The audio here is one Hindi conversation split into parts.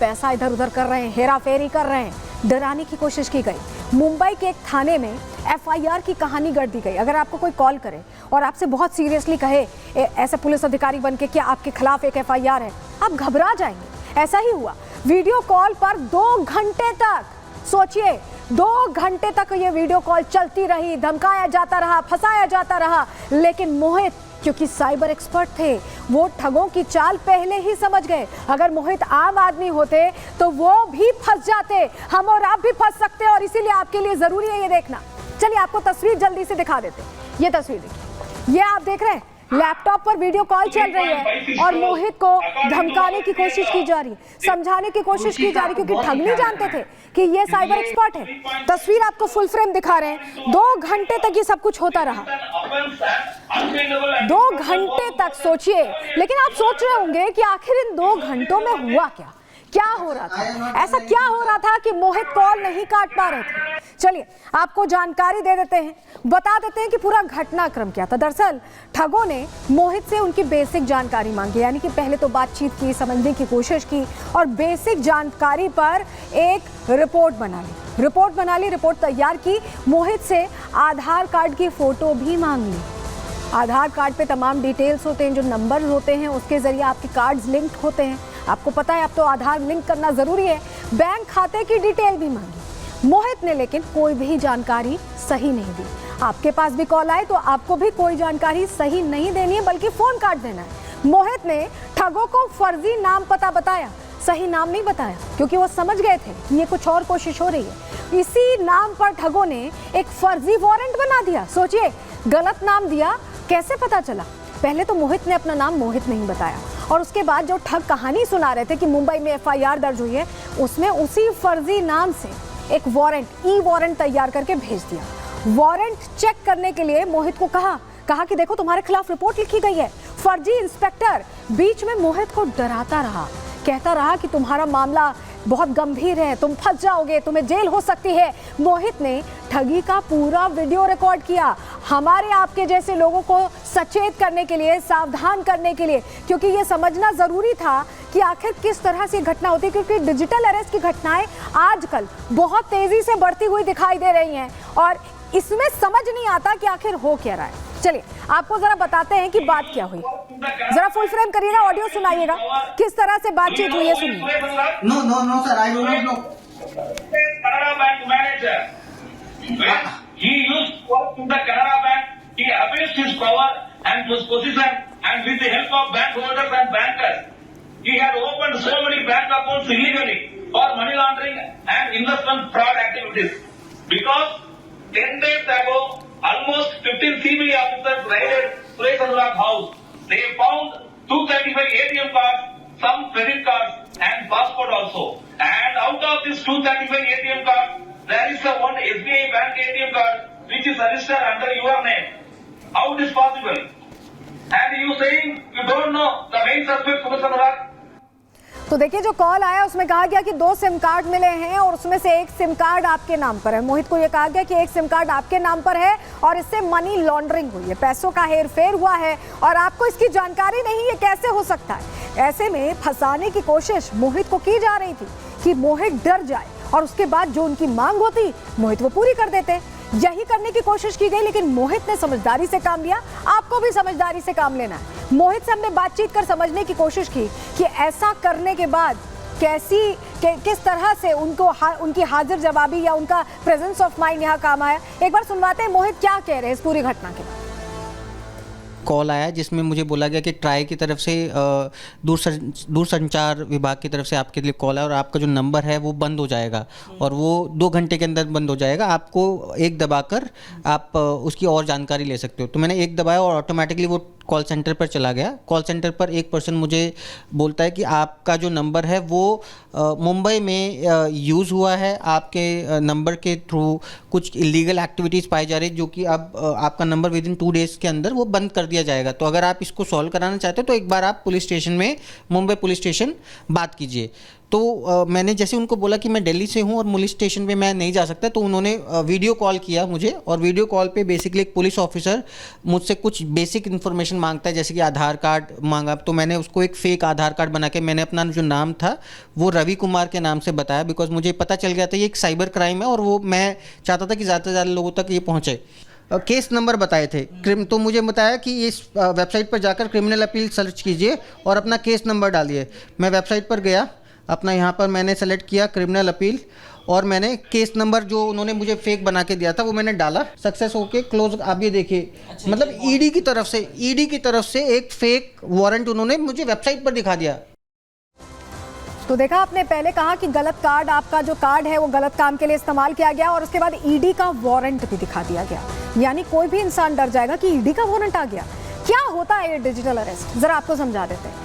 पैसा इधर उधर कर रहे हैं, हेरा फेरी कर रहे हैं, डराने की कोशिश की गई। मुंबई के एक थाने में एफआईआर की कहानी गढ़ दी गई। अगर आपको कोई कॉल करे और आपसे बहुत सीरियसली कहे ऐसे पुलिस अधिकारी बन के कि आपके खिलाफ एक एफआईआर है, आप घबरा जाएंगे। ऐसा ही हुआ। वीडियो कॉल पर 2 घंटे तक, सोचिए 2 घंटे तक ये वीडियो कॉल चलती रही, धमकाया जाता रहा, फंसाया जाता रहा, लेकिन मोहित क्योंकि साइबर एक्सपर्ट थे, वो ठगों की चाल पहले ही समझ गए। अगर मोहित आम आदमी होते तो वो भी फंस जाते, हम और आप भी फंस सकते हैं, और इसीलिए आपके लिए जरूरी है ये देखना। चलिए आपको तस्वीर जल्दी से दिखा देते हैं। ये तस्वीर देखिए, ये आप देख रहे हैं लैपटॉप पर वीडियो कॉल चल रही है और मोहित को धमकाने की कोशिश की जा रही है, समझाने की कोशिश की जा रही, क्योंकि ठग नहीं जानते थे कि ये साइबर एक्सपर्ट है। तस्वीर आपको फुल फ्रेम दिखा रहे हैं। 2 घंटे तक ये सब कुछ होता रहा, 2 घंटे तक, सोचिए। लेकिन आप सोच रहे होंगे कि आखिर इन 2 घंटों में हुआ क्या हो रहा था, ऐसा क्या हो रहा था कि मोहित कॉल नहीं काट पा रहे थे। चलिए आपको जानकारी दे देते हैं, बता देते हैं कि पूरा घटनाक्रम क्या था। दरअसल ठगों ने मोहित से उनकी बेसिक जानकारी मांगी, यानी कि पहले तो बातचीत की, समझने की कोशिश की और बेसिक जानकारी पर एक रिपोर्ट बना ली, रिपोर्ट तैयार की। मोहित से आधार कार्ड की फोटो भी मांग ली। आधार कार्ड पे तमाम डिटेल्स होते हैं, जो नंबर्स होते हैं उसके जरिए आपके कार्ड्स लिंक्ड होते हैं। आपको पता है अब तो आधार लिंक करना जरूरी है। बैंक खाते की डिटेल भी मांगी मोहित ने, लेकिन कोई भी जानकारी सही नहीं दी। आपके पास भी कॉल आए तो आपको भी कोई जानकारी सही नहीं देनी है, बल्कि फोन काट देना है। मोहित ने ठगों को फर्जी नाम पता बताया, सही नाम नहीं बताया, क्योंकि वो समझ गए थे कि ये कुछ और कोशिश हो रही है। इसी नाम पर ठगों ने एक फर्जी वारंट बना दिया। सोचिए, गलत नाम दिया, कैसे पता चला? पहले तो मोहित ने अपना नाम मोहित नहीं बताया, और उसके बाद जो ठग कहानी सुना रहे थे कि मुंबई में एफआईआर दर्ज हुई है, उसमें उसी फर्जी नाम से एक वारंट, ई वारंट तैयार करके भेज दिया। वारंट चेक करने के लिए मोहित को कहा कि देखो तुम्हारे खिलाफ रिपोर्ट लिखी गई है। फर्जी इंस्पेक्टर बीच में मोहित को डराता रहा, कहता रहा कि तुम्हारा मामला बहुत गंभीर है, तुम फंस जाओगे, तुम्हें जेल हो सकती है। मोहित ने ठगी का पूरा वीडियो रिकॉर्ड किया, हमारे आपके जैसे लोगों को सचेत करने के लिए, सावधान करने के लिए, क्योंकि ये समझना जरूरी था कि आखिर किस तरह से घटना होती है, क्योंकि डिजिटल अरेस्ट की घटनाएं आजकल बहुत तेजी से बढ़ती हुई दिखाई दे रही हैं और इसमें समझ नहीं आता कि आखिर हो क्या रहा है। चलिए आपको जरा बताते हैं कि बात क्या हुई। जरा फुल फ्रेम करिएगा, ऑडियो सुनाइएगा, किस तरह से बातचीत हुई है, सुनिए। No, sir, I do not know. Canara Bank manager. When he used to work in the Canara Bank, he abused his power and his position, and with the help of bank holders and bankers, he had opened so many bank accounts illegally for money laundering and investment fraud activities. Because 10 days ago, almost 15 CBI officers raided Suresh Anurag house. They found 235 ATM cards, some credit cards and passport also. And out of this 235 ATM cards, there is a one SBI bank ATM card which is registered under your name. How it is possible? And you saying you don't know the main suspect Suresh Anurag? तो देखिए जो कॉल आया उसमें कहा गया कि 2 सिम कार्ड मिले हैं और उसमें से एक सिम कार्ड आपके नाम पर है। मोहित को यह कहा गया कि एक सिम कार्ड आपके नाम पर है और इससे मनी लॉन्ड्रिंग हुई है, पैसों का हेरफेर हुआ है और आपको इसकी जानकारी नहीं, ये कैसे हो सकता है? ऐसे में फंसाने की कोशिश मोहित को की जा रही थी कि मोहित डर जाए और उसके बाद जो उनकी मांग होती मोहित वो पूरी कर देते। यही करने की कोशिश की गई, लेकिन मोहित ने समझदारी से काम लिया। आपको भी समझदारी से काम लेना है। मोहित से हमने बातचीत कर समझने की कोशिश की कि ऐसा करने के बाद किस तरह से उनकी हाजिर जवाबी या उनका प्रेजेंस ऑफ माइंड यहाँ काम आया। एक बार सुनवाते हैं मोहित क्या कह रहे हैं इस पूरी घटना के बाद। कॉल आया जिसमें मुझे बोला गया कि ट्राई की तरफ से दूरसंचार विभाग की तरफ से आपके लिए कॉल है और आपका जो नंबर है वो बंद हो जाएगा और वो 2 घंटे के अंदर बंद हो जाएगा। आपको एक दबाकर आप उसकी और जानकारी ले सकते हो। तो मैंने एक दबाया और ऑटोमेटिकली वो कॉल सेंटर पर चला गया। कॉल सेंटर पर एक पर्सन मुझे बोलता है कि आपका जो नंबर है वो मुंबई में यूज़ हुआ है, आपके नंबर के थ्रू कुछ इलीगल एक्टिविटीज़ पाई जा रही है, जो कि अब आपका नंबर विद इन 2 डेज़ के अंदर वो बंद कर दिया जाएगा। तो अगर आप इसको सॉल्व कराना चाहते हो तो एक बार आप पुलिस स्टेशन में, मुंबई पुलिस स्टेशन बात कीजिए। तो मैंने जैसे उनको बोला कि मैं दिल्ली से हूँ और पुलिस स्टेशन पे मैं नहीं जा सकता, तो उन्होंने वीडियो कॉल किया मुझे, और वीडियो कॉल पे बेसिकली एक पुलिस ऑफिसर मुझसे कुछ बेसिक इन्फॉर्मेशन मांगता है, जैसे कि आधार कार्ड मांगा। तो मैंने उसको एक फेक आधार कार्ड बना के मैंने अपना जो नाम था वो रवि कुमार के नाम से बताया, बिकॉज मुझे पता चल गया था ये एक साइबर क्राइम है और वो मैं चाहता था कि ज़्यादा से ज़्यादा लोगों तक ये पहुँचे। केस नंबर बताए थे, तो मुझे बताया कि इस वेबसाइट पर जाकर क्रिमिनल अपील सर्च कीजिए और अपना केस नंबर डालिए। मैं वेबसाइट पर गया, अपना यहाँ पर मैंने सेलेक्ट किया क्रिमिनल अपील, और मैंने केस नंबर जो उन्होंने मुझे फेक बना के दिया था वो मैंने डाला, सक्सेस होके क्लोज। आप ये देखिए, मतलब ईडी की तरफ से एक फेक वारंट उन्होंने मुझे वेबसाइट पर दिखा दिया। तो देखा आपने, पहले कहा कि गलत कार्ड, आपका जो कार्ड है वो गलत काम के लिए इस्तेमाल किया गया, और उसके बाद ईडी का वारंट भी दिखा दिया गया। यानी कोई भी इंसान डर जाएगा कि ईडी का वारंट आ गया। क्या होता है ये डिजिटल अरेस्ट, जरा आपको समझा देते हैं।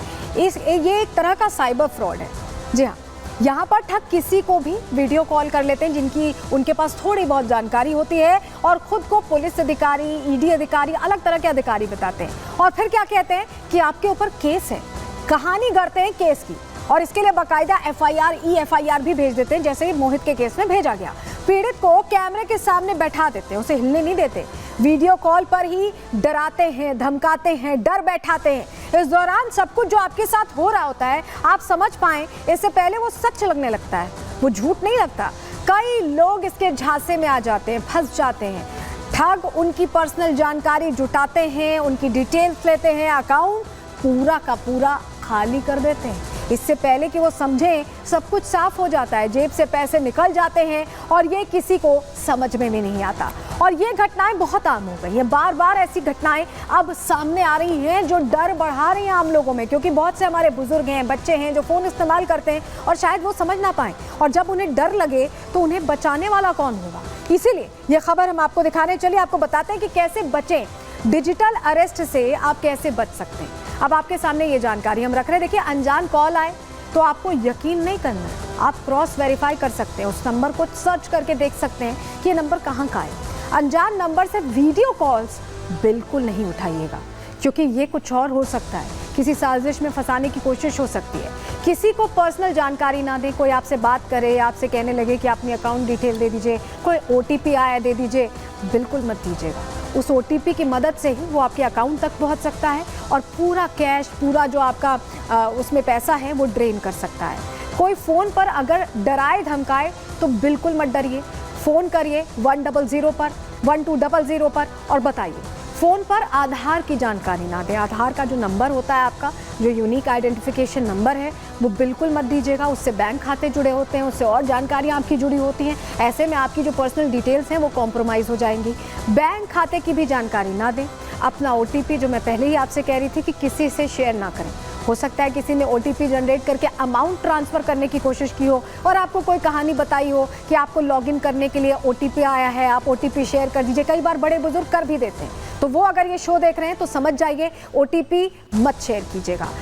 ये एक तरह का साइबर फ्रॉड है। जी हाँ, यहाँ पर ठग किसी को भी वीडियो कॉल कर लेते हैं जिनकी उनके पास थोड़ी बहुत जानकारी होती है, और खुद को पुलिस अधिकारी, ईडी अधिकारी, अलग तरह के अधिकारी बताते हैं, और फिर क्या कहते हैं कि आपके ऊपर केस है, कहानी गढ़ते हैं केस की, और इसके लिए बाकायदा एफआईआर, ई-एफआईआर भी भेज देते हैं, जैसे ही मोहित के केस में भेजा गया। पीड़ित को कैमरे के सामने बैठा देते हैं, उसे हिलने नहीं देते, वीडियो कॉल पर ही डराते हैं, धमकाते हैं, डर बैठाते हैं। इस दौरान सब कुछ जो आपके साथ हो रहा होता है आप समझ पाएं, इससे पहले वो सच लगने लगता है, वो झूठ नहीं लगता। कई लोग इसके झांसे में आ जाते हैं, फंस जाते हैं। ठग उनकी पर्सनल जानकारी जुटाते हैं, उनकी डिटेल्स लेते हैं, अकाउंट पूरा का पूरा खाली कर देते हैं। इससे पहले कि वो समझें, सब कुछ साफ हो जाता है, जेब से पैसे निकल जाते हैं, और ये किसी को समझ में भी नहीं आता। और ये घटनाएं बहुत आम हो गई हैं, बार बार ऐसी घटनाएं अब सामने आ रही हैं जो डर बढ़ा रही हैं आम लोगों में, क्योंकि बहुत से हमारे बुजुर्ग हैं, बच्चे हैं जो फ़ोन इस्तेमाल करते हैं और शायद वो समझ ना पाएं, और जब उन्हें डर लगे तो उन्हें बचाने वाला कौन होगा। इसीलिए ये खबर हम आपको दिखा रहे हैं। चलिए आपको बताते हैं कि कैसे बचें, डिजिटल अरेस्ट से आप कैसे बच सकते हैं। अब आपके सामने ये जानकारी हम रख रहे हैं। देखिए, अनजान कॉल आए तो आपको यकीन नहीं करना है, आप क्रॉस वेरीफाई कर सकते हैं, उस नंबर को सर्च करके देख सकते हैं कि ये नंबर कहाँ का है। अनजान नंबर से वीडियो कॉल्स बिल्कुल नहीं उठाइएगा, क्योंकि ये कुछ और हो सकता है, किसी साजिश में फंसाने की कोशिश हो सकती है। किसी को पर्सनल जानकारी ना दें, कोई आपसे बात करे, आपसे कहने लगे कि अपनी अकाउंट डिटेल दे दीजिए, कोई OTP आया दे दीजिए, बिल्कुल मत दीजिएगा। उस OTP की मदद से ही वो आपके अकाउंट तक पहुंच सकता है, और पूरा कैश, पूरा जो आपका उसमें पैसा है वो ड्रेन कर सकता है। कोई फ़ोन पर अगर डराए धमकाए तो बिल्कुल मत डरिए, फ़ोन करिए 100 पर, 1200 पर, और बताइए। फ़ोन पर आधार की जानकारी ना दें, आधार का जो नंबर होता है आपका, जो यूनिक आइडेंटिफिकेशन नंबर है, वो बिल्कुल मत दीजिएगा। उससे बैंक खाते जुड़े होते हैं, उससे और जानकारियाँ आपकी जुड़ी होती हैं, ऐसे में आपकी जो पर्सनल डिटेल्स हैं वो कॉम्प्रोमाइज़ हो जाएंगी। बैंक खाते की भी जानकारी ना दें। अपना OTP, जो मैं पहले ही आपसे कह रही थी कि किसी से शेयर ना करें। हो सकता है किसी ने OTP जनरेट करके अमाउंट ट्रांसफ़र करने की कोशिश की हो, और आपको कोई कहानी बताई हो कि आपको लॉगिन करने के लिए OTP आया है, आप OTP शेयर कर दीजिए। कई बार बड़े बुजुर्ग कर भी देते हैं, तो वो अगर ये शो देख रहे हैं तो समझ जाइए, OTP मत शेयर कीजिएगा।